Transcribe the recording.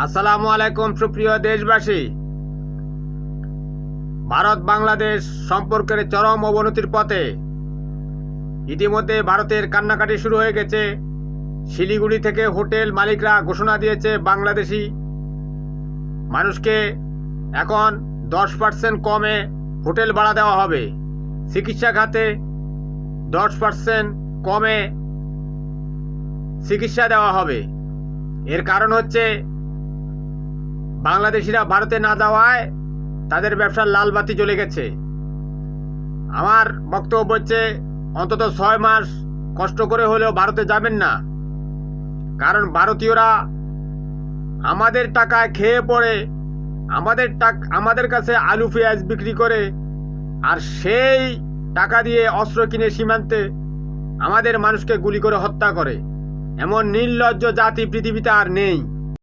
আসসালামু আলাইকুম সুপ্রিয় দেশবাসী। ভারত বাংলাদেশ সম্পর্কের চরম অবনতির পথে। ইতিমধ্যে ভারতের কান্নাকাটি শুরু হয়ে গেছে। শিলিগুড়ি থেকে হোটেল মালিকরা ঘোষণা দিয়েছে বাংলাদেশি মানুষকে এখন 10% কমে হোটেল ভাড়া দেওয়া হবে। চিকিৎসা খাতে 10% কমে চিকিৎসা দেওয়া হবে। এর কারণ হচ্ছে বাংলাদেশিরা ভারতে না যাওয়ায় তাদের ব্যবসার লাল বাতি জ্বলে গেছে। আমার বক্তব্য হচ্ছে অন্তত 6 মাস কষ্ট করে হলেও ভারতে যাবেন না, কারণ ভারতীয়রা আমাদের টাকায় খেয়ে পড়ে আমাদের কাছে আলু পেঁয়াজ বিক্রি করে, আর সেই টাকা দিয়ে অস্ত্র কিনে সীমান্তে আমাদের মানুষকে গুলি করে হত্যা করে। এমন নির্লজ্জ জাতি পৃথিবীতে আর নেই।